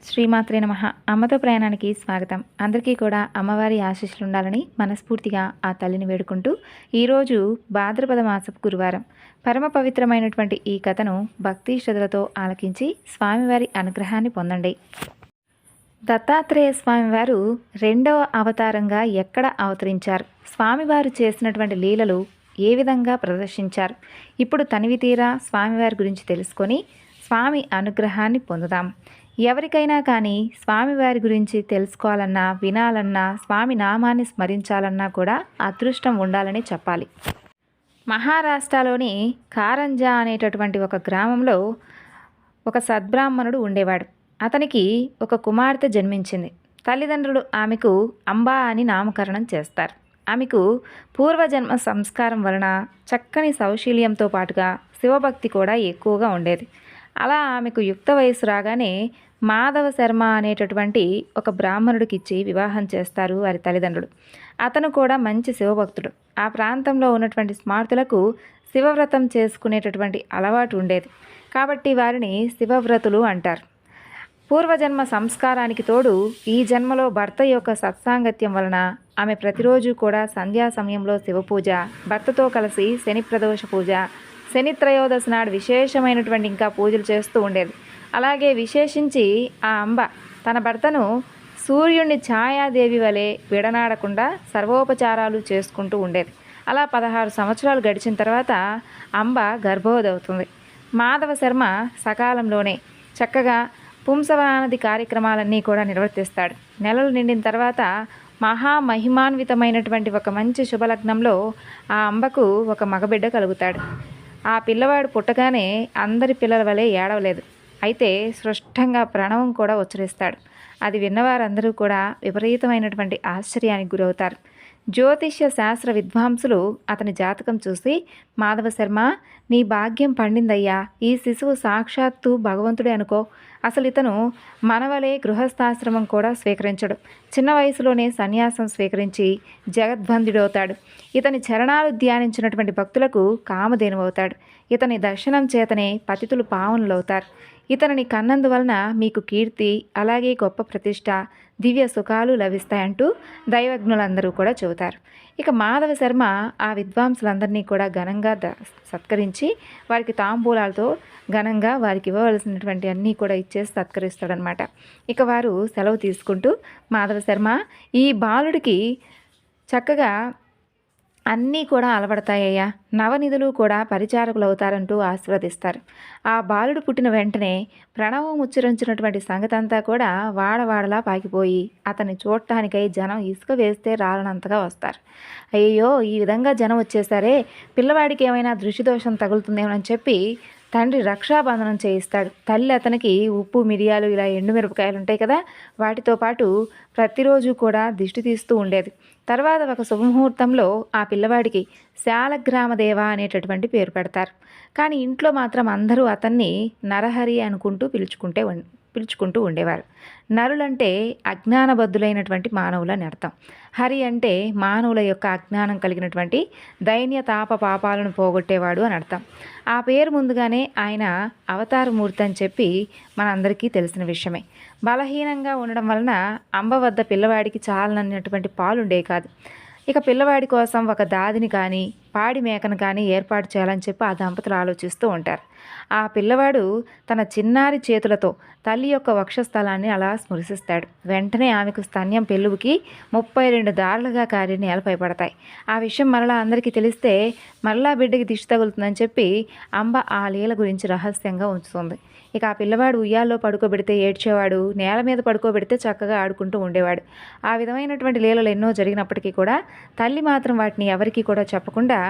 శ్రీమాత్రే నమః. అమ్మతో ప్రయాణానికి స్వాగతం. అందరికీ కూడా అమ్మవారి ఆశీస్సులు ఉండాలని మనస్ఫూర్తిగా ఆ తల్లిని వేడుకుంటూ ఈరోజు భాద్రపద మాసపు గురువారం పరమ పవిత్రమైనటువంటి ఈ కథను భక్తి శ్రద్ధలతో ఆలకించి స్వామివారి అనుగ్రహాన్ని పొందండి. దత్తాత్రేయ స్వామివారు రెండవ అవతారంగా ఎక్కడ అవతరించారు, స్వామివారు చేసినటువంటి లీలలు ఏ విధంగా ప్రదర్శించారు, ఇప్పుడు తనివి తీరా స్వామివారి గురించి తెలుసుకొని స్వామి అనుగ్రహాన్ని పొందుదాం. ఎవరికైనా కానీ స్వామివారి గురించి తెలుసుకోవాలన్నా, వినాలన్నా, స్వామి నామాన్ని స్మరించాలన్నా కూడా అదృష్టం ఉండాలని చెప్పాలి. మహారాష్ట్రలోని కారంజా అనేటటువంటి ఒక గ్రామంలో ఒక సద్బ్రాహ్మణుడు ఉండేవాడు. అతనికి ఒక కుమార్తె జన్మించింది. తల్లిదండ్రులు ఆమెకు అంబా అని నామకరణం చేస్తారు. ఆమెకు పూర్వజన్మ సంస్కారం వలన చక్కని సౌశీల్యంతో పాటుగా శివభక్తి కూడా ఎక్కువగా ఉండేది. అలా ఆమెకు యుక్త వయసు రాగానే మాధవ శర్మ అనేటటువంటి ఒక బ్రాహ్మణుడికి ఇచ్చి వివాహం చేస్తారు వారి తల్లిదండ్రులు. అతను కూడా మంచి శివభక్తుడు. ఆ ప్రాంతంలో ఉన్నటువంటి స్మార్తులకు శివవ్రతం చేసుకునేటటువంటి అలవాటు ఉండేది. కాబట్టి వారిని శివవ్రతులు అంటారు. పూర్వజన్మ సంస్కారానికి తోడు ఈ జన్మలో భర్త యొక్క సత్సాంగత్యం వలన ఆమె ప్రతిరోజు కూడా సంధ్యా సమయంలో శివపూజ, భర్తతో కలిసి శని ప్రదోష పూజ, శని త్రయోదశి నాడు విశేషమైనటువంటి ఇంకా పూజలు చేస్తూ ఉండేది. అలాగే విశేషించి ఆ అంబ తన భర్తను సూర్యుని ఛాయాదేవి వలె విడనాడకుండా సర్వోపచారాలు చేసుకుంటూ ఉండేది. అలా 16 సంవత్సరాలు గడిచిన తర్వాత అంబ గర్భవతి. మాధవ శర్మ సకాలంలోనే చక్కగా పుంసవనాది కార్యక్రమాలన్నీ కూడా నిర్వర్తిస్తాడు. నెలలు నిండిన తర్వాత మహామహిమాన్వితమైనటువంటి ఒక మంచి శుభలగ్నంలో ఆ అంబకు ఒక మగబిడ్డ కలుగుతాడు. ఆ పిల్లవాడు పుట్టగానే అందరి పిల్లల వలె ఏడవలేదు. అయితే స్పష్టంగా ప్రణవం కూడా ఉచ్చరిస్తాడు. అది విన్నవారందరూ కూడా విపరీతమైనటువంటి ఆశ్చర్యానికి గురవుతారు. జ్యోతిష్య శాస్త్ర విద్వాంసులు అతని జాతకం చూసి, మాధవ శర్మ, నీ భాగ్యం పండిందయ్యా, ఈ శిశువు సాక్షాత్తు భగవంతుడే అనుకో. అసలు ఇతను మనవలే గృహస్థాశ్రమం కూడా స్వీకరించడు. చిన్న వయసులోనే సన్యాసం స్వీకరించి జగద్బంధుడవుతాడు. ఇతని చరణాలు ధ్యానించినటువంటి భక్తులకు కామధేనువవుతాడు. ఇతని దర్శనం చేతనే పతితులు పావనులవుతారు. ఇతనిని కన్నందువలన మీకు కీర్తి, అలాగే గొప్ప ప్రతిష్ట, దివ్య సుఖాలు లభిస్తాయంటూ దైవజ్ఞులందరూ కూడా చెబుతారు. ఇక మాధవ శర్మ ఆ విద్వాంసులందరినీ కూడా ఘనంగా సత్కరించి వారికి తాంబూలాలతో ఘనంగా వారికి ఇవ్వవలసినటువంటి అన్నీ కూడా ఇచ్చేసి సత్కరిస్తాడనమాట. ఇక వారు సెలవు తీసుకుంటూ, మాధవ శర్మ, ఈ బాలుడికి చక్కగా అన్నీ కూడా అలవడతాయ్యా, నవనిధులు కూడా పరిచారకులు అవుతారంటూ ఆశీర్వదిస్తారు. ఆ బాలుడు పుట్టిన వెంటనే ప్రణవం ఉచ్చరించినటువంటి సంగతి అంతా కూడా వాడవాడలా పాకిపోయి అతన్ని చూడటానికై జనం ఇసుక వేస్తే రాలనంతగా వస్తారు. అయ్యో, ఈ విధంగా జనం వచ్చేసరే, పిల్లవాడికి ఏమైనా దృష్టిదోషం తగులుతుందేమోనని చెప్పి తండ్రి రక్షాబంధనం చేయిస్తాడు. తల్లి అతనికి ఉప్పు, మిరియాలు, ఇలా ఎండుమిరపకాయలు ఉంటాయి కదా, వాటితో పాటు ప్రతిరోజు కూడా దిష్టి తీస్తూ ఉండేది. తర్వాత ఒక శుభముహూర్తంలో ఆ పిల్లవాడికి శాలగ్రామదేవ అనేటటువంటి పేరు పెడతారు. కానీ ఇంట్లో మాత్రం అందరూ అతన్ని నరహరి అనుకుంటూ పిలుచుకుంటూ ఉండేవారు. నరులంటే అజ్ఞానబద్ధులైనటువంటి మానవులని అర్థం. హరి అంటే మానవుల యొక్క అజ్ఞానం కలిగినటువంటి దైన్య తాప పాపాలను పోగొట్టేవాడు అని అర్థం. ఆ పేరు ముందుగానే ఆయన అవతారమూర్తి అని చెప్పి మనందరికీ తెలిసిన విషయమే. బలహీనంగా ఉండడం వలన అంబ వద్ద పిల్లవాడికి చాలనటువంటి పాలుండే కాదు. ఇక పిల్లవాడి కోసం ఒక దాదిని కానీ పాడి మేకను కానీ ఏర్పాటు చేయాలని చెప్పి ఆ దంపతులు ఆలోచిస్తూ ఉంటారు. ఆ పిల్లవాడు తన చిన్నారి చేతులతో తల్లి యొక్క వక్షస్థలాన్ని అలా స్పృశిస్తాడు. వెంటనే ఆమెకు స్తన్యం పెళ్ళుకి 32 దారులుగా కారి నేలపై పడతాయి. ఆ విషయం మరలా అందరికీ తెలిస్తే మరలా బిడ్డకి దిష్టి తగులుతుందని చెప్పి అంబ ఆ లీల గురించి రహస్యంగా ఉంచుతుంది. ఇక ఆ పిల్లవాడు ఉయ్యాల్లో పడుకోబెడితే ఏడ్చేవాడు, నేల మీద పడుకోబెడితే చక్కగా ఆడుకుంటూ ఉండేవాడు. ఆ విధమైనటువంటి లీలలు ఎన్నో జరిగినప్పటికీ కూడా తల్లి మాత్రం వాటిని ఎవరికీ కూడా చెప్పకుండా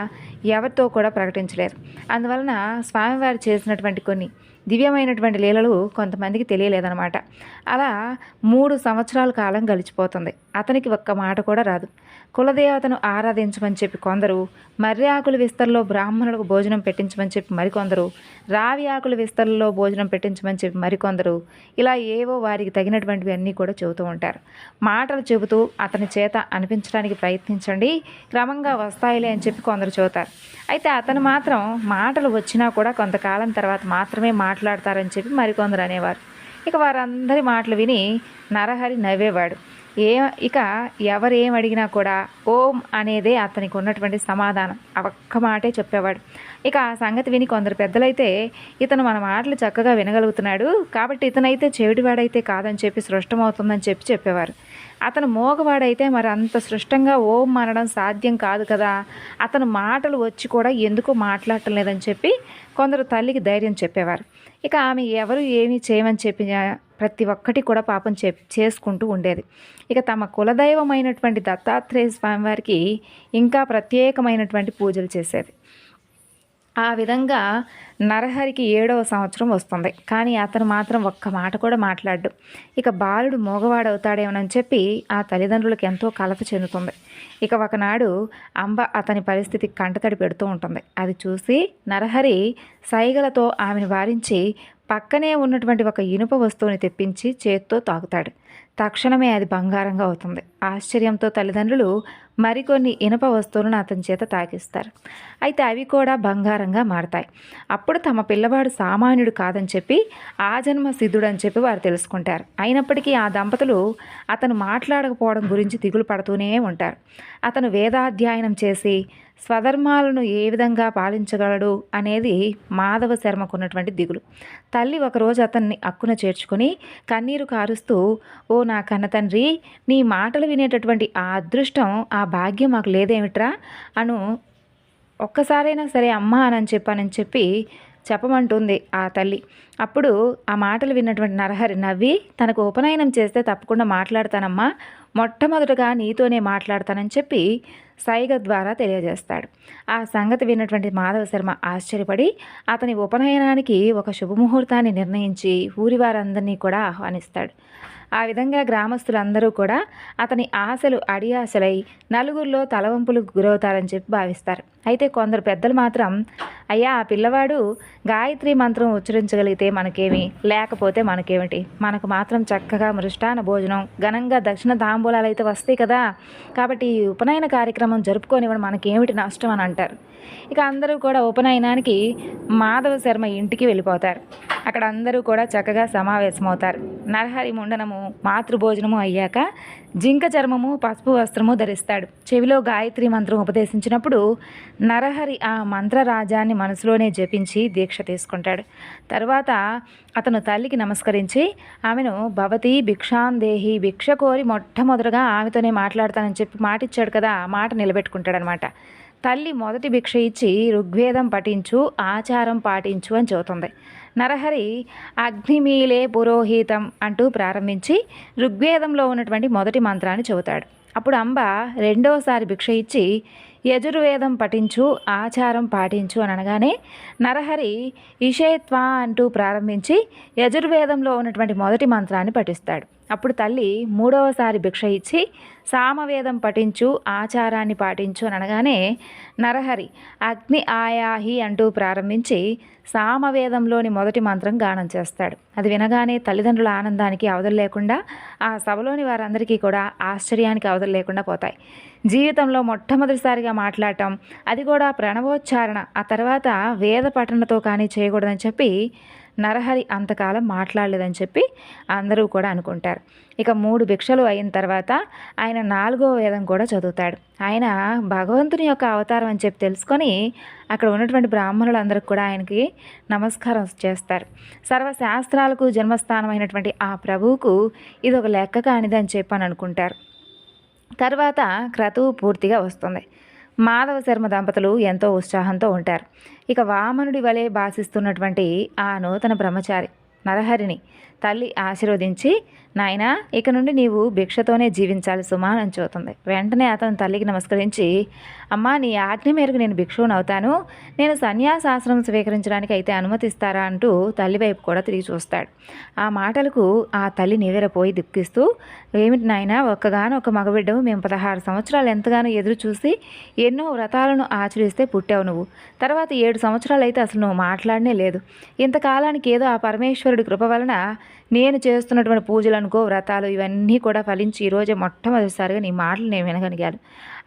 ఎవరితో కూడా ప్రకటించలేదు. అందువలన స్వామివారు చేసినటువంటి కొన్ని దివ్యమైనటువంటి లీలలు కొంతమందికి తెలియలేదన్నమాట. అలా 3 సంవత్సరాల కాలం గడిచిపోతుంది. అతనికి ఒక్క మాట కూడా రాదు. కులదేవతను ఆరాధించమని చెప్పి కొందరు, మర్రి ఆకుల విస్తరలో బ్రాహ్మణులకు భోజనం పెట్టించమని చెప్పి మరికొందరు, రావి ఆకుల విస్తరలో భోజనం పెట్టించమని చెప్పి మరికొందరు, ఇలా ఏవో వారికి తగినటువంటివి అన్నీ కూడా చెబుతూ ఉంటారు. మాటలు చెబుతూ అతని చేత అనిపించడానికి ప్రయత్నించండి, క్రమంగా వస్తాయిలే అని చెప్పి కొందరు చెబుతారు. అయితే అతను మాత్రం మాటలు వచ్చినా కూడా కొంతకాలం తర్వాత మాత్రమే మాట్లాడతారని చెప్పి మరికొందరు అనేవారు. ఇక వారందరి మాటలు విని నరహరి నవ్వేవాడు. ఏ ఇక ఎవరేం అడిగినా కూడా ఓం అనేదే అతనికి ఉన్నటువంటి సమాధానం. ఆ ఒక్క మాటే చెప్పేవాడు. ఇక ఆ సంగతి విని కొందరు పెద్దలైతే ఇతను మన మాటలు చక్కగా వినగలుగుతున్నాడు కాబట్టి ఇతనైతే చెవిటివాడైతే కాదని చెప్పి స్పష్టమవుతుందని చెప్పేవారు. అతను మోగవాడైతే మరి అంత స్పష్టంగా ఓం అనడం సాధ్యం కాదు కదా, అతను మాటలు వచ్చి కూడా ఎందుకు మాట్లాడటం లేదని చెప్పి కొందరు తల్లికి ధైర్యం చెప్పేవారు. ఇక ఆమె ఎవరు ఏమీ చేయమని చెప్పిన ప్రతి ఒక్కటి కూడా పాపం చేసుకుంటూ ఉండేది. ఇక తమ కులదైవమైనటువంటి దత్తాత్రేయ స్వామివారికి ఇంకా ప్రత్యేకమైనటువంటి పూజలు చేసేది. ఆ విధంగా నరహరికి 7వ సంవత్సరం వస్తుంది. కానీ అతను మాత్రం ఒక్క మాట కూడా మాట్లాడు. ఇక బాలుడు మోగవాడవుతాడేమోనని చెప్పి ఆ తల్లిదండ్రులకు ఎంతో కలత చెందుతుంది. ఇక ఒకనాడు అంబ అతని పరిస్థితికి కంటతడి పెడుతూ ఉంటుంది. అది చూసి నరహరి సైగలతో ఆమెను వారించి పక్కనే ఉన్నటువంటి ఒక ఇనుప వస్తువుని తెప్పించి చేత్తో తాకుతాడు. తక్షణమే అది బంగారంగా అవుతుంది. ఆశ్చర్యంతో తల్లిదండ్రులు మరికొన్ని ఇనుప వస్తువులను అతని చేత తాకిస్తారు. అయితే అవి కూడా బంగారంగా మారతాయి. అప్పుడు తమ పిల్లవాడు సామాన్యుడు కాదని చెప్పి ఆ జన్మ సిద్ధుడని చెప్పి వారు తెలుసుకుంటారు. అయినప్పటికీ ఆ దంపతులు అతను మాట్లాడకపోవడం గురించి దిగులు పడుతూనే ఉంటారు. అతను వేదాధ్యయనం చేసి స్వధర్మాలను ఏ విధంగా పాలించగలడు అనేది మాధవ శర్మకు ఉన్నటువంటి దిగులు. తల్లి ఒకరోజు అతన్ని అక్కున చేర్చుకొని కన్నీరు కారుస్తూ, ఓ నా కన్నతండ్రి, నీ మాటలు వినేటటువంటి ఆ అదృష్టం ఆ భాగ్యం మాకు లేదేమిట్రా అను ఒక్కసారైనా సరే అమ్మా అని చెప్పి చెప్పమంటుంది ఆ తల్లి. అప్పుడు ఆ మాటలు విన్నటువంటి నరహరి నవ్వి తనకు ఉపనయనం చేస్తే తప్పకుండా మాట్లాడతానమ్మా, మొట్టమొదటగా నీతోనే మాట్లాడతానని చెప్పి సైగ ద్వారా తెలియజేస్తాడు. ఆ సంగతి విన్నటువంటి మాధవ శర్మ ఆశ్చర్యపడి అతని ఉపనయనానికి ఒక శుభముహూర్తాన్ని నిర్ణయించి ఊరి వారందరినీ కూడా ఆహ్వానిస్తాడు. ఆ విధంగా గ్రామస్తులందరూ కూడా అతని ఆశలు అడియాశలై నలుగురిలో తలవంపులకు గురవుతారని చెప్పి భావిస్తారు. అయితే కొందరు పెద్దలు మాత్రం, అయ్యా ఆ పిల్లవాడు గాయత్రి మంత్రం ఉచ్చరించగలిగితే మనకేమి, లేకపోతే మనకేమిటి, మనకు మాత్రం చక్కగా మృష్టాన భోజనం ఘనంగా దక్షిణ తాంబూలాలు అయితే వస్తాయి కదా, కాబట్టి ఈ ఉపనయన కార్యక్రమం జరుపుకోనివ్వడం మనకేమిటి నష్టం అని అంటారు. ఇక అందరూ కూడా ఉపనయనానికి మాధవ శర్మ ఇంటికి వెళ్ళిపోతారు. అక్కడ అందరూ కూడా చక్కగా సమావేశమవుతారు. నరహరి ముండనము మాతృభోజనము అయ్యాక జింక చర్మము పసుపు వస్త్రము ధరిస్తాడు. చెవిలో గాయత్రి మంత్రం ఉపదేశించినప్పుడు నరహరి ఆ మంత్రరాజాన్ని మనసులోనే జపించి దీక్ష తీసుకుంటాడు. తర్వాత అతను తల్లికి నమస్కరించి ఆమెను భవతి భిక్షాందేహి, భిక్ష కోరి మొట్టమొదటగా ఆమెతోనే మాట్లాడతానని చెప్పి మాటిచ్చాడు కదా, ఆ మాట నిలబెట్టుకుంటాడనమాట. తల్లి మొదటి భిక్ష ఇచ్చి ఋగ్వేదం పఠించు, ఆచారం పాటించు అని చెబుతుంది. నరహరి అగ్నిమీలే పురోహితం అంటూ ప్రారంభించి ఋగ్వేదంలో ఉన్నటువంటి మొదటి మంత్రాన్ని చెబుతాడు. అప్పుడు అంబ రెండవసారి భిక్ష ఇచ్చి యజుర్వేదం పఠించు, ఆచారం పాటించు అని అనగానే నరహరి ఇషేత్వ అంటూ ప్రారంభించి యజుర్వేదంలో ఉన్నటువంటి మొదటి మంత్రాన్ని పఠిస్తాడు. అప్పుడు తల్లి మూడవసారి భిక్ష ఇచ్చి సామవేదం పఠించు, ఆచారాన్ని పాటించు అని అనగానే నరహరి అగ్ని ఆయాహి అంటూ ప్రారంభించి సామవేదంలోని మొదటి మంత్రం గానం చేస్తాడు. అది వినగానే తల్లిదండ్రుల ఆనందానికి అవధులు లేకుండా, ఆ సభలోని వారందరికీ కూడా ఆశ్చర్యానికి అవధులు లేకుండా పోతాయి. జీవితంలో మొట్టమొదటిసారిగా మాట్లాడటం, అది కూడా ప్రణవోచ్చారణ, ఆ తర్వాత వేద పఠనతో కానీ చేయకూడదని చెప్పి నరహరి అంతకాలం మాట్లాడలేదని చెప్పి అందరూ కూడా అనుకుంటారు. ఇక 3 భిక్షలు అయిన తర్వాత ఆయన 4వ వేదం కూడా చదువుతాడు. ఆయన భగవంతుని యొక్క అవతారం అని చెప్పి తెలుసుకొని అక్కడ ఉన్నటువంటి బ్రాహ్మణులందరికీ కూడా ఆయనకి నమస్కారం చేస్తారు. సర్వశాస్త్రాలకు జన్మస్థానమైనటువంటి ఆ ప్రభువుకు ఇది ఒక లెక్క కానిదని చెప్పి అని అనుకుంటారు. తర్వాత క్రతువు పూర్తిగా వస్తుంది. మాధవ శర్మ దంపతులు ఎంతో ఉత్సాహంతో ఉంటారు. ఇక వామనుడి వలె భాషిస్తున్నటువంటి ఆ నూతన బ్రహ్మచారి నరహరిని తల్లి ఆశీర్వదించి, నాయనా ఇక నుండి నీవు భిక్షతోనే జీవించాలి సుమా అని చూస్తుంది. వెంటనే అతను తల్లికి నమస్కరించి, అమ్మా నీ ఆజ్ఞ మేరకు నేను భిక్షువుని అవుతాను, నేను సన్యాసాశ్రమం స్వీకరించడానికి అయితే అనుమతిస్తారా అంటూ తల్లి వైపు కూడా తిరిగి చూస్తాడు. ఆ మాటలకు ఆ తల్లి నివ్వెరపోయి దుఃఖిస్తూ, ఏమిటి నాయనా, ఒక్కగానొక్క మగబిడ్డవు, మేము 16 సంవత్సరాలు ఎంతగానో ఎదురు చూసి ఎన్నో వ్రతాలను ఆచరిస్తే పుట్టావు నువ్వు, తర్వాత 7 సంవత్సరాలు అయితే అసలు నువ్వు మాట్లాడనే లేదు. ఇంతకాలానికి ఏదో ఆ పరమేశ్వరుడి కృప వలన నేను చేస్తున్నటువంటి పూజలు అనుకో, వ్రతాలు ఇవన్నీ కూడా ఫలించి ఈరోజే మొట్టమొదటిసారిగా నీ మాటలు నేను వినగలిగాను.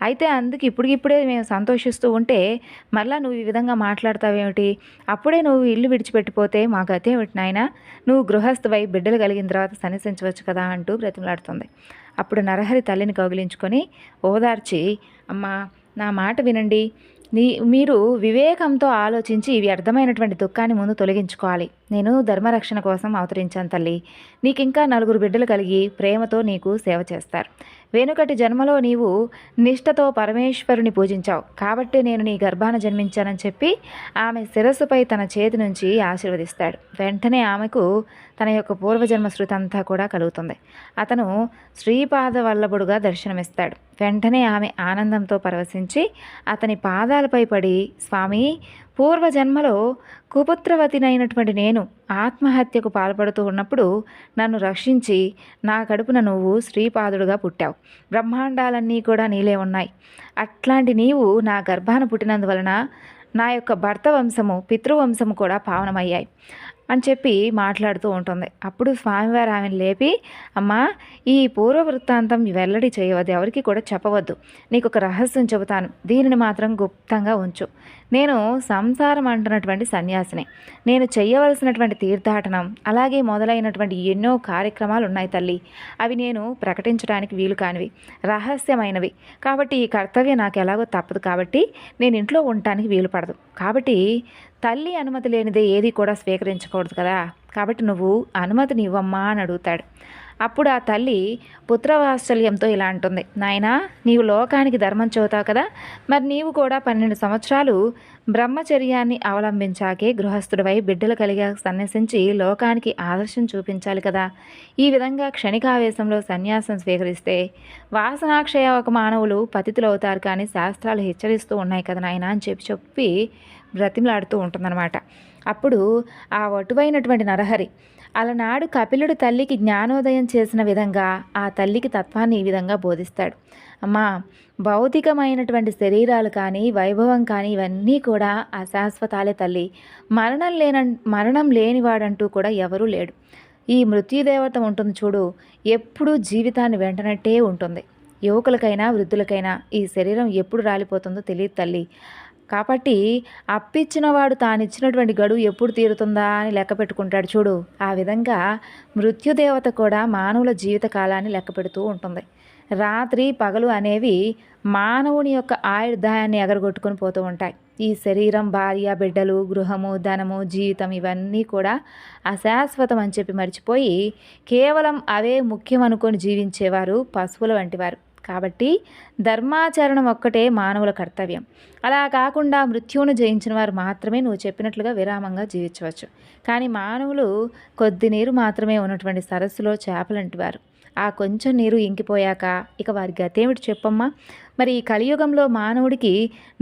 అయితే అందుకు ఇప్పుడిప్పుడే మేము సంతోషిస్తూ ఉంటే మళ్ళా నువ్వు ఈ విధంగా మాట్లాడతావేమిటి? అప్పుడే నువ్వు ఇల్లు విడిచిపెట్టిపోతే మా గతేమిటి నాయనా? నువ్వు గృహస్థువై బిడ్డలు కలిగిన తర్వాత సన్యసించవచ్చు కదా అంటూ బ్రతిమలాడుతుంది. అప్పుడు నరహరి తల్లిని కౌగిలించుకొని ఓదార్చి, అమ్మా నా మాట వినండి, మీరు వివేకంతో ఆలోచించి ఈ వ్యర్థమైనటువంటి దుఃఖాన్ని ముందు తొలగించుకోవాలి. నేను ధర్మరక్షణ కోసం అవతరించాను తల్లి. నీకు ఇంకా 4 బిడ్డలు కలిగి ప్రేమతో నీకు సేవ చేస్తారు. వెనుకటి జన్మలో నీవు నిష్ఠతో పరమేశ్వరుని పూజించావు కాబట్టి నేను నీ గర్భాన జన్మించానని చెప్పి ఆమె శిరస్సుపై తన చేతి నుంచి ఆశీర్వదిస్తాడు. వెంటనే ఆమెకు తన యొక్క పూర్వజన్మ శృతి అంతా కూడా కలుగుతుంది. అతను శ్రీపాద వల్లభుడుగా దర్శనమిస్తాడు. వెంటనే ఆమె ఆనందంతో పరవశించి అతని పాదాలపై పడి, స్వామి, పూర్వజన్మలో కుపుత్రవతినైనటువంటి నేను ఆత్మహత్యకు పాల్పడుతూ ఉన్నప్పుడు నన్ను రక్షించి నా కడుపున నువ్వు శ్రీపాదుడుగా పుట్టావు. బ్రహ్మాండాలన్నీ కూడా నీలే ఉన్నాయి. అట్లాంటి నీవు నా గర్భాన పుట్టినందువలన నా యొక్క భర్త వంశము, పితృవంశము కూడా పావనమయ్యాయి అని చెప్పి మాట్లాడుతూ ఉంటుంది. అప్పుడు స్వామివారు ఆమెను లేపి, అమ్మా, ఈ పూర్వ వృత్తాంతం వెల్లడి చేయవద్దు, ఎవరికి కూడా చెప్పవద్దు. నీకు ఒక రహస్యం చెబుతాను, దీనిని మాత్రం గుప్తంగా ఉంచు. నేను సంసారం అంటున్నటువంటి సన్యాసిని. నేను చేయవలసినటువంటి తీర్థాటనం అలాగే మొదలైనటువంటి ఎన్నో కార్యక్రమాలు ఉన్నాయి తల్లి. అవి నేను ప్రకటించడానికి వీలు కానివి, రహస్యమైనవి. కాబట్టి ఈ కర్తవ్యం నాకు ఎలాగో తప్పదు. కాబట్టి నేను ఇంట్లో ఉండటానికి వీలు పడదు. కాబట్టి తల్లి అనుమతి లేనిదే ఏది కూడా స్వీకరించకూడదు కదా. కాబట్టి నువ్వు అనుమతిని ఇవ్వమ్మా అని అడుగుతాడు. అప్పుడు ఆ తల్లి పుత్రవాత్సల్యంతో ఇలా అంటుంది, నాయనా, నీవు లోకానికి ధర్మం చెబుతావు కదా, మరి నీవు కూడా 12 సంవత్సరాలు బ్రహ్మచర్యాన్ని అవలంబించాకే గృహస్థుడివై బిడ్డలు కలిగా సన్యసించి లోకానికి ఆదర్శం చూపించాలి కదా. ఈ విధంగా క్షణికావేశంలో సన్యాసం స్వీకరిస్తే వాసనాక్షయ ఒక మానవులు పతితులు అవుతారు కానీ శాస్త్రాలు హెచ్చరిస్తూ ఉన్నాయి కదా నాయన అని చెప్పి బ్రతిమలాడుతూ ఉంటుందన్నమాట. అప్పుడు ఆ వటువైనటువంటి నరహరి అలనాడు కపిలుడు తల్లికి జ్ఞానోదయం చేసిన విధంగా ఆ తల్లికి తత్వాన్ని ఈ విధంగా బోధిస్తాడు. అమ్మా, భౌతికమైనటువంటి శరీరాలు కానీ వైభవం కానీ ఇవన్నీ కూడా అశాశ్వతాలే తల్లి. మరణం లేనివాడంటూ కూడా ఎవరూ లేడు. ఈ మృత్యుదేవత ఉంటుంది చూడు, ఎప్పుడూ జీవితాన్ని వెంటనట్టే ఉంటుంది. యువకులకైనా వృద్ధులకైనా ఈ శరీరం ఎప్పుడు రాలిపోతుందో తెలియదు తల్లి. కాబట్టి అప్పిచ్చినవాడు తానిచ్చినటువంటి గడువు ఎప్పుడు తీరుతుందా అని లెక్క పెట్టుకుంటాడు చూడు. ఆ విధంగా మృత్యుదేవత కూడా మానవుల జీవిత కాలాన్ని లెక్క పెడుతూ ఉంటుంది. రాత్రి పగలు అనేవి మానవుని యొక్క ఆయుర్దాయాన్ని ఎగరగొట్టుకొని పోతూ ఉంటాయి. ఈ శరీరం, భార్య, బిడ్డలు, గృహము, ధనము, జీవితం ఇవన్నీ కూడా అశాశ్వతం అని చెప్పి మర్చిపోయి కేవలం అవే ముఖ్యం అనుకొని జీవించేవారు పశువుల వంటివారు. కాబట్టి ధర్మాచరణం ఒక్కటే మానవుల కర్తవ్యం. అలా కాకుండా మృత్యువును జయించిన వారు మాత్రమే నువ్వు చెప్పినట్లుగా విరామంగా జీవించవచ్చు. కానీ మానవులు కొద్ది నీరు మాత్రమే ఉన్నటువంటి సరస్సులో చేపలంటి వారు. ఆ కొంచెం నీరు ఇంకిపోయాక ఇక వారి గతేమిటి చెప్పమ్మా? మరి ఈ కలియుగంలో మానవుడికి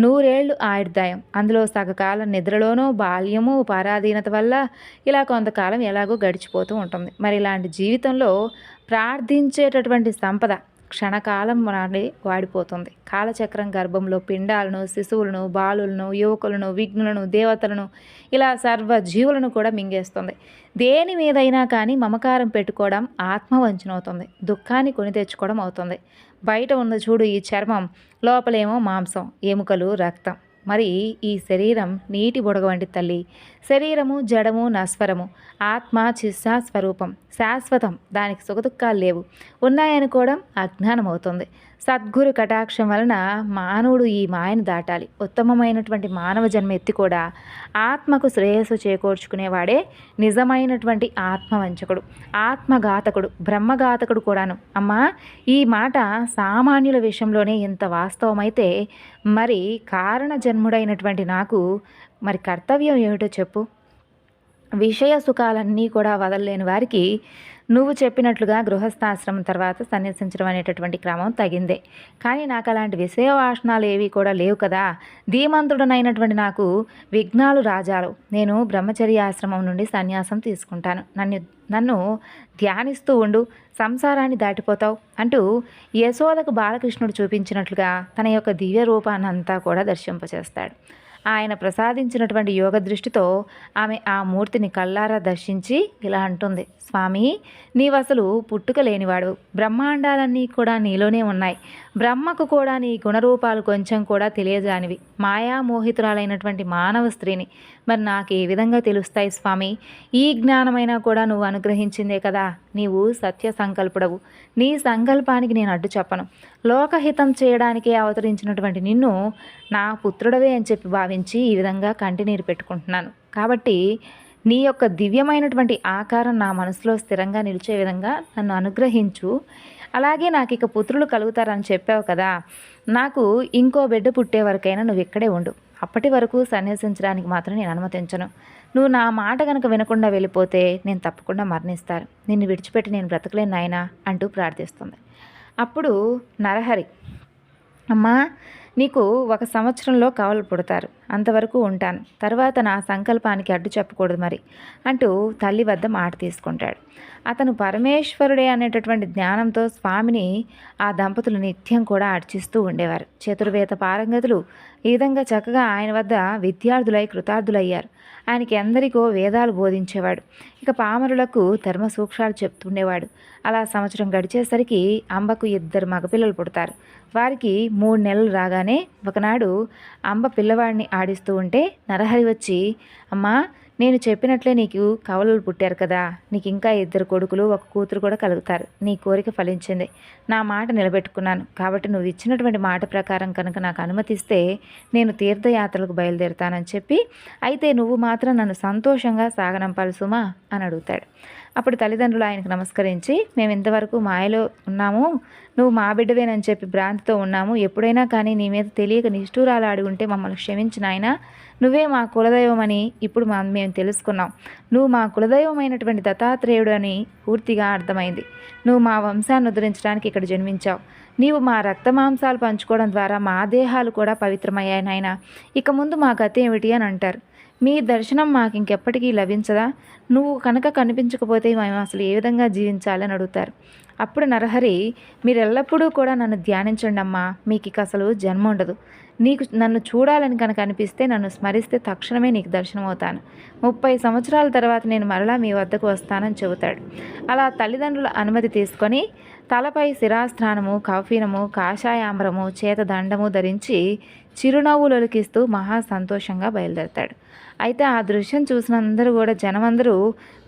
100 ఏళ్ళు ఆయుర్దాయం, అందులో సగకాలం నిద్రలోనూ, బాల్యము, పరాధీనత వల్ల ఇలా కొంతకాలం ఎలాగో గడిచిపోతూ ఉంటుంది. మరి ఇలాంటి జీవితంలో ప్రార్థించేటటువంటి సంపద క్షణకాలం నాడే వాడిపోతుంది. కాలచక్రం గర్భంలో పిండాలను, శిశువులను, బాలులను, యువకులను, విఘ్నులను, దేవతలను ఇలా సర్వ జీవులను కూడా మింగేస్తుంది. దేని మీదైనా కానీ మమకారం పెట్టుకోవడం ఆత్మవంచన అవుతుంది, దుఃఖాన్ని కొని తెచ్చుకోవడం అవుతుంది. బయట ఉన్న చూడు ఈ చర్మం, లోపలేమో మాంసం, ఎముకలు, రక్తం. మరి ఈ శరీరం నీటి బుడగ వంటి తల్లి. శరీరము జడము నశ్వరము, ఆత్మ చిస్సా స్వరూపం, శాశ్వతం. దానికి సుఖదుఖాలు లేవు. ఉన్నాయనుకోవడం అజ్ఞానం అవుతుంది. సద్గురు కటాక్షం వలన మానవుడు ఈ మాయను దాటాలి. ఉత్తమమైనటువంటి మానవ జన్మ ఎత్తి కూడా ఆత్మకు శ్రేయస్సు చేకూర్చుకునేవాడే నిజమైనటువంటి ఆత్మవంచకుడు, ఆత్మఘాతకుడు, బ్రహ్మఘాతకుడు కూడాను. అమ్మా, ఈ మాట సామాన్యుల విషయంలోనే ఇంత వాస్తవమైతే మరి కారణ జన్ముడైనటువంటి నాకు మరి కర్తవ్యం ఏమిటో చెప్పు. విషయ సుఖాలన్నీ కూడా వదలలేని వారికి నువ్వు చెప్పినట్లుగా గృహస్థాశ్రమం తర్వాత సన్యసించడం అనేటటువంటి క్రమం తగిందే. కానీ నాకు అలాంటి విషయ వాసనాలు ఏవి కూడా లేవు కదా. ధీమంతుడనైనటువంటి నాకు విఘ్నాలు రాజాలు. నేను బ్రహ్మచర్యాశ్రమం నుండి సన్యాసం తీసుకుంటాను. నన్ను ధ్యానిస్తూ ఉండు, సంసారాన్ని దాటిపోతావు అంటూ యశోదకు బాలకృష్ణుడు చూపించినట్లుగా తన యొక్క దివ్య రూపాన్నంతా కూడా దర్శింపచేస్తాడు. ఆయన ప్రసాదించినటువంటి యోగ దృష్టితో ఆమె ఆ మూర్తిని కళ్ళారా దర్శించి ఇలా అంటుంది, స్వామి, నీవసలు పుట్టుక లేనివాడు, బ్రహ్మాండాలన్నీ కూడా నీలోనే ఉన్నాయి. బ్రహ్మకు కూడా నీ గుణరూపాలు కొంచెం కూడా తెలియజానివి. మాయామోహితురాలైనటువంటి మానవ స్త్రీని మరి నాకు ఏ విధంగా తెలుస్తాయి స్వామి? ఈ జ్ఞానమైనా కూడా నువ్వు అనుగ్రహించిందే కదా. నీవు సత్య సంకల్పుడవు. నీ సంకల్పానికి నేను అడ్డు చెప్పను. లోకహితం చేయడానికే అవతరించినటువంటి నిన్ను నా పుత్రుడవే అని చెప్పి భావించి ఈ విధంగా కంటినీరు పెట్టుకుంటున్నాను. కాబట్టి నీ యొక్క దివ్యమైనటువంటి ఆకారం నా మనసులో స్థిరంగా నిలిచే విధంగా నన్ను అనుగ్రహించు. అలాగే నాకు ఇక పుత్రులు కలుగుతారని చెప్పావు కదా, నాకు ఇంకో బిడ్డ పుట్టే వరకైనా నువ్వు ఇక్కడే ఉండు. అప్పటి వరకు సన్యాసించడానికి మాత్రం నేను అనుమతించను. నువ్వు నా మాట కనుక వినకుండా వెళ్ళిపోతే నేను తప్పకుండా మరణిస్తాను. నిన్ను విడిచిపెట్టి నేను బ్రతకలేను నాయనా అంటూ ప్రార్థిస్తుంది. అప్పుడు నరహరి, అమ్మా, నీకు 1 సంవత్సరంలో కవలు పుడతారు, అంతవరకు ఉంటాను, తర్వాత నా సంకల్పానికి అడ్డు చెప్పకూడదు మరి అంటూ తల్లి వద్ద మాట తీసుకుంటాడు. అతను పరమేశ్వరుడే అనేటటువంటి జ్ఞానంతో స్వామిని ఆ దంపతులు నిత్యం కూడా అర్చిస్తూ ఉండేవారు. చతుర్వేద పారంగతులు ఈ విధంగా చక్కగా ఆయన వద్ద విద్యార్థులై కృతార్థులయ్యారు. ఆయనకి ఎందరికో వేదాలు బోధించేవాడు. ఇక పామరులకు ధర్మ సూక్ష్మాలు చెప్తుండేవాడు. అలా సంవత్సరం గడిచేసరికి అంబకు 2 మగపిల్లలు పుడతారు. వారికి 3 నెలలు రాగానే ఒకనాడు అంబ పిల్లవాడిని ఆడిస్తూ ఉంటే నరహరి వచ్చి, అమ్మా, నేను చెప్పినట్లే నీకు కవలలు పుట్టారు కదా, నీకు ఇంకా 2 కొడుకులు 1 కూతురు కూడా కలుగుతారు. నీ కోరిక ఫలించింది. నా మాట నిలబెట్టుకున్నాను. కాబట్టి నువ్వు ఇచ్చినటువంటి మాట ప్రకారం కనుక నాకు అనుమతిస్తే నేను తీర్థయాత్రలకు బయలుదేరుతానని చెప్పి, అయితే నువ్వు మాత్రం నన్ను సంతోషంగా సాగనంపాలి సుమా అని అడుగుతాడు. అప్పుడు తల్లిదండ్రులు ఆయనకు నమస్కరించి, మేము ఇంతవరకు మాయలో ఉన్నాము, నువ్వు మా బిడ్డవేనని చెప్పి భ్రాంతితో ఉన్నాము. ఎప్పుడైనా కానీ నీ మీద తెలియక నిష్ఠూరాలు ఆడి ఉంటే మమ్మల్ని క్షమించు నాయనా. నువ్వే మా కులదైవం అని ఇప్పుడు మేము తెలుసుకున్నాం. నువ్వు మా కులదైవమైనటువంటి దత్తాత్రేయుడు అని పూర్తిగా అర్థమైంది. నువ్వు మా వంశాన్ని ఉద్ధరించడానికి ఇక్కడ జన్మించావు. నీవు మా రక్తమాంసాలు పంచుకోవడం ద్వారా మా దేహాలు కూడా పవిత్రమయ్యాయి నాయనా. ఇక ముందు మా గతి ఏమిటి అని అంటారు. మీ దర్శనం మాకు ఇంకెప్పటికీ లభించదా? నువ్వు కనుక కనిపించకపోతే మేము అసలు ఏ విధంగా జీవించాలని అడుగుతారు. అప్పుడు నరహరి, మీరు ఎల్లప్పుడూ కూడా నన్ను ధ్యానించండి అమ్మా, మీకు ఇక అసలు జన్మ ఉండదు. నీకు నన్ను చూడాలని కనుక అనిపిస్తే నన్ను స్మరిస్తే తక్షణమే నీకు దర్శనం అవుతాను. 30 సంవత్సరాల తర్వాత నేను మరలా మీ వద్దకు వస్తానని చెబుతాడు. అలా తల్లిదండ్రుల అనుమతి తీసుకొని తలపై శిరాస్నానము, కౌఫీనము, కాషాయాంబరము, చేత దండము ధరించి చిరునవ్వులొలికిస్తూ మహా సంతోషంగా బయలుదేరతాడు. అయితే ఆ దృశ్యం చూసిన అందరూ కూడా జనమందరూ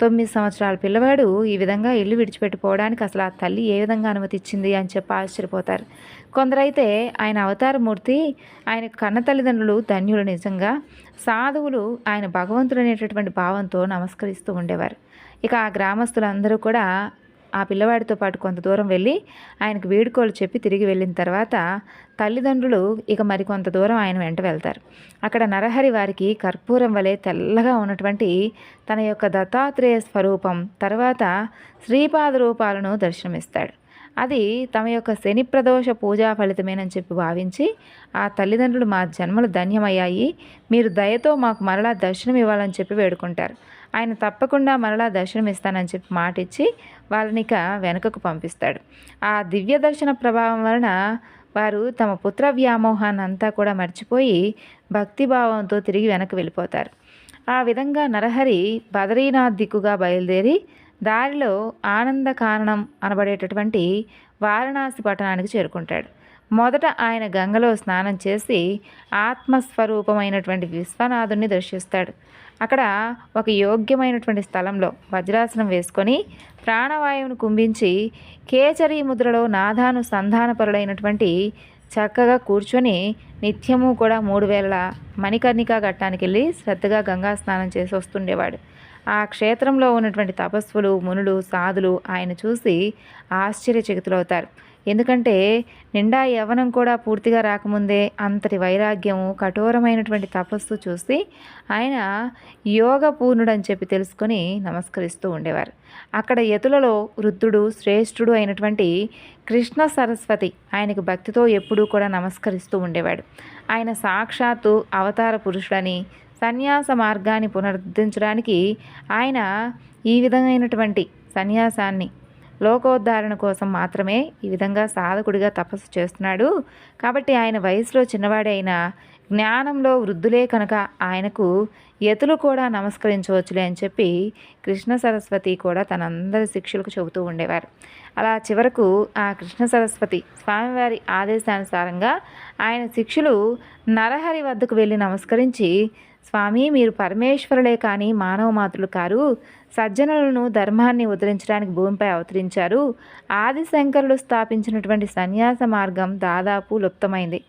9 సంవత్సరాల పిల్లవాడు ఈ విధంగా ఇల్లు విడిచిపెట్టిపోవడానికి అసలు ఆ తల్లి ఏ విధంగా అనుమతి ఇచ్చింది అని చెప్పి ఆశ్చర్యపోతారు. కొందరైతే ఆయన అవతారమూర్తి, ఆయన కన్న తల్లిదండ్రులు ధన్యులు, నిజంగా సాధువులు ఆయన భగవంతుడు అనేటటువంటి భావంతో నమస్కరిస్తూ ఉండేవారు. ఇక ఆ గ్రామస్తులందరూ కూడా ఆ పిల్లవాడితో పాటు కొంత దూరం వెళ్ళి ఆయనకు వేడుకోలు చెప్పి తిరిగి వెళ్ళిన తర్వాత తల్లిదండ్రులు ఇక మరికొంత దూరం ఆయన వెంట వెళ్తారు. అక్కడ నరహరి వారికి కర్పూరం వలె తెల్లగా ఉన్నటువంటి తన యొక్క దత్తాత్రేయ స్వరూపం, తర్వాత శ్రీపాద రూపాలను దర్శనమిస్తాడు. అది తమ యొక్క శని ప్రదోష పూజా ఫలితమేనని చెప్పి భావించి, ఆ తల్లిదండ్రులు మా జన్మలు ధన్యమయ్యాయి, మీరు దయతో మాకు మరలా దర్శనం ఇవ్వాలని చెప్పి వేడుకుంటారు. ఆయన తప్పకుండా మరలా దర్శనం ఇస్తానని చెప్పి మాటిచ్చి వాళ్ళనిక వెనుకకు పంపిస్తాడు. ఆ దివ్య దర్శన ప్రభావం వలన వారు తమ పుత్ర వ్యామోహాన్ని అంతా కూడా మర్చిపోయి భక్తిభావంతో తిరిగి వెనక్కి వెళ్ళిపోతారు. ఆ విధంగా నరహరి బదరీనాథ్ దిక్కుగా బయలుదేరి దారిలో ఆనంద కారణం అనబడేటటువంటి వారణాసి పట్టణానికి చేరుకుంటాడు. మొదట ఆయన గంగలో స్నానం చేసి ఆత్మస్వరూపమైనటువంటి విశ్వనాథుని దర్శిస్తాడు. అక్కడ ఒక యోగ్యమైనటువంటి స్థలంలో వజ్రాసనం వేసుకొని ప్రాణవాయువును కుంభించి కేచరీ ముద్రలో నాదానుసంధానపరులైనటువంటి చక్కగా కూర్చొని నిత్యము కూడా 3 వేళ మణికర్ణికా ఘట్టానికి వెళ్ళి శ్రద్ధగా గంగా స్నానం చేసి వస్తుండేవాడు. ఆ క్షేత్రంలో ఉన్నటువంటి తపస్సులు, మునులు, సాధులు ఆయన చూసి ఆశ్చర్యచకితులవుతారు. ఎందుకంటే నిండా యవ్వనం కూడా పూర్తిగా రాకముందే అంతటి వైరాగ్యము, కఠోరమైనటువంటి తపస్సు చూసి ఆయన యోగ పూర్ణుడని చెప్పి తెలుసుకొని నమస్కరిస్తూ ఉండేవారు. అక్కడ యతులలో వృద్ధుడు, శ్రేష్ఠుడు అయినటువంటి కృష్ణ సరస్వతి ఆయనకు భక్తితో ఎప్పుడూ కూడా నమస్కరిస్తూ ఉండేవాడు. ఆయన సాక్షాత్తు అవతార పురుషుడని, సన్యాస మార్గాన్ని పునరుద్ధరించడానికి ఆయన ఈ విధమైనటువంటి సన్యాసాన్ని లోకోద్ధారణ కోసం మాత్రమే ఈ విధంగా సాధకుడిగా తపస్సు చేస్తున్నాడు. కాబట్టి ఆయన వయసులో చిన్నవాడే అయినా జ్ఞానంలో వృద్ధులే కనుక ఆయనకు యతులు కూడా నమస్కరించవచ్చులే అని చెప్పి కృష్ణ సరస్వతి కూడా తనందరి శిష్యులకు చెబుతూ ఉండేవారు. అలా చివరకు ఆ కృష్ణ సరస్వతి స్వామివారి ఆదేశానుసారంగా ఆయన శిష్యులు నరహరి వద్దకు వెళ్ళి నమస్కరించి, స్వామి, మీరు పరమేశ్వరులే కానీ మానవ మాతృలు కారు. సజ్జనులను ధర్మాన్ని ఉద్ధరించడానికి భూమిపై అవతరించారు. ఆదిశంకరులు స్థాపించినటువంటి సన్యాస మార్గం దాదాపు లుప్తమైంది.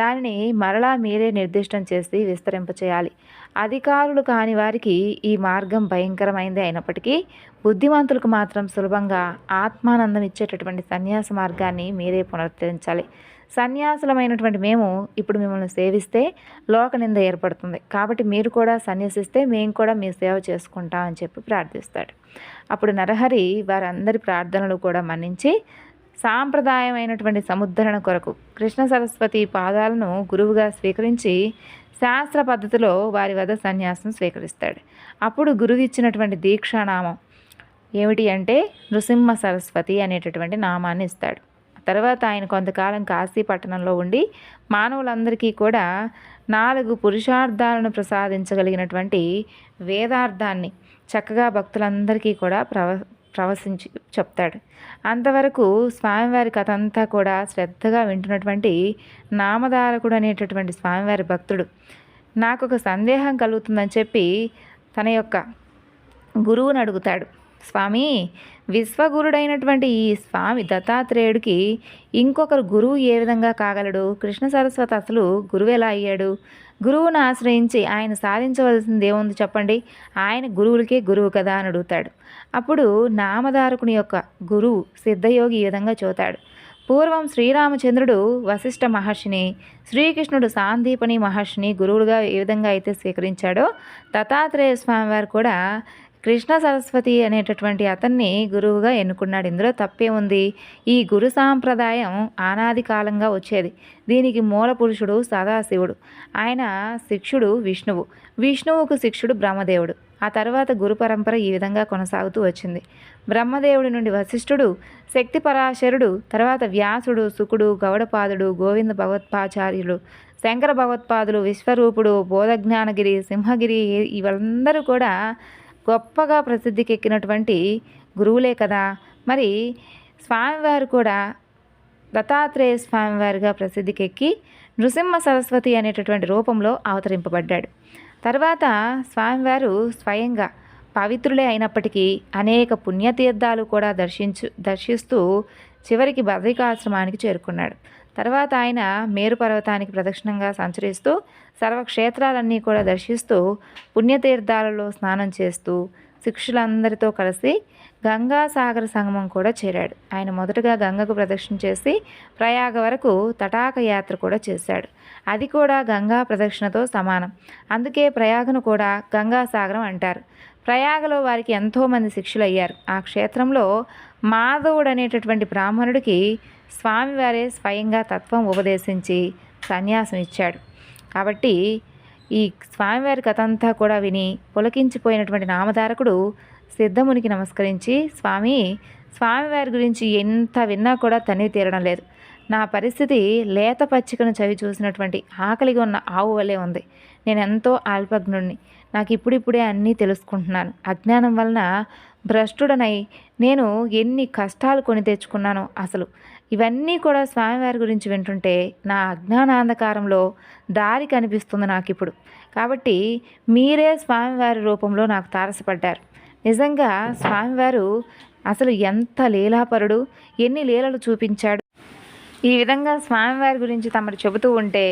దానిని మరలా మీరే నిర్దిష్టం చేసి విస్తరింపచేయాలి. అధికారులు కాని వారికి ఈ మార్గం భయంకరమైంది అయినప్పటికీ బుద్ధిమంతులకు మాత్రం సులభంగా ఆత్మానందం ఇచ్చేటటువంటి సన్యాస మార్గాన్ని మీరే పునరుద్ధరించాలి. సన్యాసులమైనటువంటి మేము ఇప్పుడు మిమ్మల్ని సేవిస్తే లోకనింద ఏర్పడుతుంది. కాబట్టి మీరు కూడా సన్యసిస్తే మేము కూడా మీ సేవ చేసుకుంటాం అని చెప్పి ప్రార్థిస్తాడు. అప్పుడు నరహరి వారందరి ప్రార్థనలు కూడా మన్నించి సాంప్రదాయమైనటువంటి సముద్ధరణ కొరకు కృష్ణ సరస్వతి పాదాలను గురువుగా స్వీకరించి శాస్త్ర పద్ధతిలో వారి వద్ద సన్యాసం స్వీకరిస్తాడు. అప్పుడు గురువు ఇచ్చినటువంటి దీక్షానామం ఏమిటి అంటే నృసింహ సరస్వతి అనేటటువంటి నామాన్ని ఇస్తాడు. తర్వాత ఆయన కొంతకాలం కాశీ పట్టణంలో ఉండి మానవులందరికీ కూడా 4 పురుషార్థాలను ప్రసాదించగలిగినటువంటి వేదార్థాన్ని చక్కగా భక్తులందరికీ కూడా ప్రవశించి చెప్తాడు. అంతవరకు స్వామివారి కథ అంతా కూడా శ్రద్ధగా వింటున్నటువంటి నామధారకుడు అనేటటువంటి స్వామివారి భక్తుడు నాకు ఒక సందేహం కలుగుతుందని చెప్పి తన యొక్క గురువుని అడుగుతాడు. స్వామి, విశ్వగురుడైనటువంటి ఈ స్వామి దత్తాత్రేయుడికి ఇంకొకరు గురువు ఏ విధంగా కాగలడు? కృష్ణ సరస్వతి అసలు గురువు ఎలా అయ్యాడు? గురువును ఆశ్రయించి ఆయన సాధించవలసింది ఏముంది చెప్పండి? ఆయన గురువులకే గురువు కదా అని అడుగుతాడు. అప్పుడు నామధారకుని యొక్క గురువు సిద్ధయోగి ఈ విధంగా చెబుతాడు. పూర్వం శ్రీరామచంద్రుడు వశిష్ఠ మహర్షిని, శ్రీకృష్ణుడు సాందీపని మహర్షిని గురువులుగా ఏ విధంగా అయితే స్వీకరించాడో దత్తాత్రేయ స్వామివారు కూడా కృష్ణ సరస్వతి అనేటటువంటి అతన్ని గురువుగా ఎన్నుకున్నాడు. ఇందులో తప్పే ఉంది? ఈ గురు సాంప్రదాయం ఆనాది కాలంగా వచ్చేది. దీనికి మూల పురుషుడు సదాశివుడు, ఆయన శిష్యుడు విష్ణువు, విష్ణువుకు శిష్యుడు బ్రహ్మదేవుడు. ఆ తర్వాత గురు పరంపర ఈ విధంగా కొనసాగుతూ వచ్చింది. బ్రహ్మదేవుడి నుండి వశిష్ఠుడు, శక్తి పరాశరుడు, తర్వాత వ్యాసుడు, శుకుడు, గౌడపాదుడు, గోవింద భగవత్పాచార్యులు, శంకర భగవత్పాదులు, విశ్వరూపుడు, బోధజ్ఞానగిరి, సింహగిరి, ఇవందరూ కూడా గొప్పగా ప్రసిద్ధికెక్కినటువంటి గురువులే కదా. మరి స్వామివారు కూడా దత్తాత్రేయ స్వామివారిగా ప్రసిద్ధికెక్కి నృసింహ సరస్వతి అనేటటువంటి రూపంలో అవతరింపబడ్డాడు. తర్వాత స్వామివారు స్వయంగా పవిత్రులే అయినప్పటికీ అనేక పుణ్యతీర్థాలు కూడా దర్శిస్తూ చివరికి బద్రికాశ్రమానికి చేరుకున్నాడు. తర్వాత ఆయన మేరు పర్వతానికి ప్రదక్షిణంగా సంచరిస్తూ సర్వక్షేత్రాలన్నీ కూడా దర్శిస్తూ పుణ్యతీర్థాలలో స్నానం చేస్తూ శిష్యులందరితో కలిసి గంగాసాగర సంగమం కూడా చేరాడు. ఆయన మొదటగా గంగకు ప్రదక్షిణ చేసి ప్రయాగ వరకు తటాక యాత్ర కూడా చేశాడు. అది కూడా గంగా ప్రదక్షిణతో సమానం. అందుకే ప్రయాగను కూడా గంగాసాగరం అంటారు. ప్రయాగలో వారికి ఎంతోమంది శిష్యులు అయ్యారు. ఆ క్షేత్రంలో మాధవుడు అనేటటువంటి బ్రాహ్మణుడికి స్వామివారే స్వయంగా తత్వం ఉపదేశించి సన్యాసం ఇచ్చాడు. కాబట్టి ఈ స్వామివారి కథ అంతా కూడా విని పులకించిపోయినటువంటి నామధారకుడు సిద్ధమునికి నమస్కరించి, స్వామివారి గురించి ఎంత విన్నా కూడా తనివి తీరడం లేదు. నా పరిస్థితి లేత పచ్చికను చవి చూసినటువంటి ఆకలిగా ఉన్న ఆవు వలె ఉంది. నేను ఎంతో అల్పజ్ఞుడిని. నాకు ఇప్పుడిప్పుడే అన్నీ తెలుసుకుంటున్నాను. అజ్ఞానం వలన భ్రష్టుడనై నేను ఎన్ని కష్టాలు కొని తెచ్చుకున్నానో అసలు. ఇవన్నీ కూడా స్వామివారి గురించి వింటుంటే నా అజ్ఞానాంధకారంలో దారి కనిపిస్తుంది నాకు ఇప్పుడు. కాబట్టి మీరే స్వామివారి రూపంలో నాకు తారసపడ్డారు. నిజంగా స్వామివారు అసలు ఎంత లీలాపరుడు, ఎన్ని లీలలు చూపించాడు. ఈ విధంగా స్వామివారి గురించి తమరు చెబుతూ ఉంటే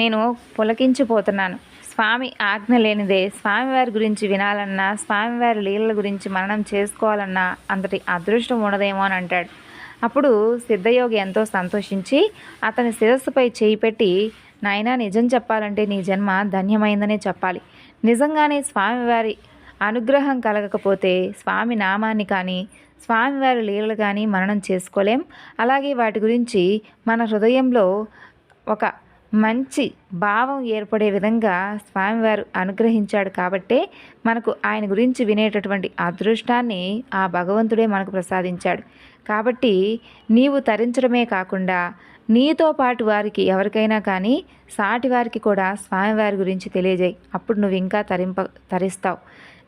నేను పులకించిపోతున్నాను. స్వామి ఆజ్ఞ లేనిదే స్వామివారి గురించి వినాలన్నా, స్వామివారి లీలల గురించి మననం చేసుకోవాలన్నా అంతటి అదృష్టం ఉండదేమో అని అంటాడు. అప్పుడు సిద్ధయోగి ఎంతో సంతోషించి అతని శిరస్సుపై చేయి పెట్టి, నాయనా, నిజం చెప్పాలంటే నీ జన్మ ధన్యమైందనే చెప్పాలి. నిజంగానే స్వామివారి అనుగ్రహం కలగకపోతే స్వామి నామాన్ని కానీ స్వామివారి లీలలు కానీ మననం చేసుకోలేం. అలాగే వాటి గురించి మన హృదయంలో ఒక మంచి భావం ఏర్పడే విధంగా స్వామివారు అనుగ్రహించాడు. కాబట్టే మనకు ఆయన గురించి వినేటటువంటి అదృష్టాన్ని ఆ భగవంతుడే మనకు ప్రసాదించాడు. కాబట్టి నీవు తరించడమే కాకుండా నీతో పాటు వారికి ఎవరికైనా కానీ సాటి వారికి కూడా స్వామివారి గురించి తెలియజేయి. అప్పుడు నువ్వు ఇంకా తరిస్తావు.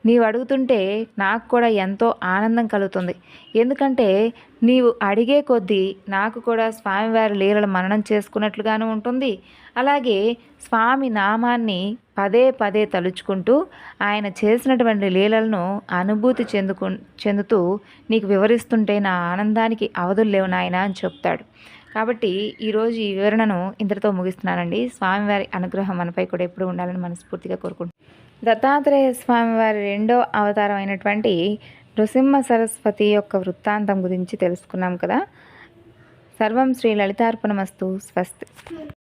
నీవు అడుగుతుంటే నాకు కూడా ఎంతో ఆనందం కలుగుతుంది. ఎందుకంటే నీవు అడిగే కొద్దీ నాకు కూడా స్వామివారి లీలలు మననం చేసుకున్నట్లుగాను ఉంటుంది. అలాగే స్వామి నామాన్ని పదే పదే తలుచుకుంటూ ఆయన చేసినటువంటి లీలలను అనుభూతి చెందుతూ నీకు వివరిస్తుంటే నా ఆనందానికి అవధులు లేవు నాయన అని చెప్తాడు. కాబట్టి ఈరోజు ఈ వివరణను ఇంతటితో ముగిస్తున్నానండి. స్వామివారి అనుగ్రహం మనపై కూడా ఎప్పుడు ఉండాలని మనస్ఫూర్తిగా కోరుకుంటున్నాను. దత్తాత్రేయ స్వామివారి రెండో అవతారం అయినటువంటి నృసింహ సరస్వతి యొక్క వృత్తాంతం గురించి తెలుసుకున్నాం కదా. సర్వం శ్రీ లలితార్పణమస్తు. స్వస్తి.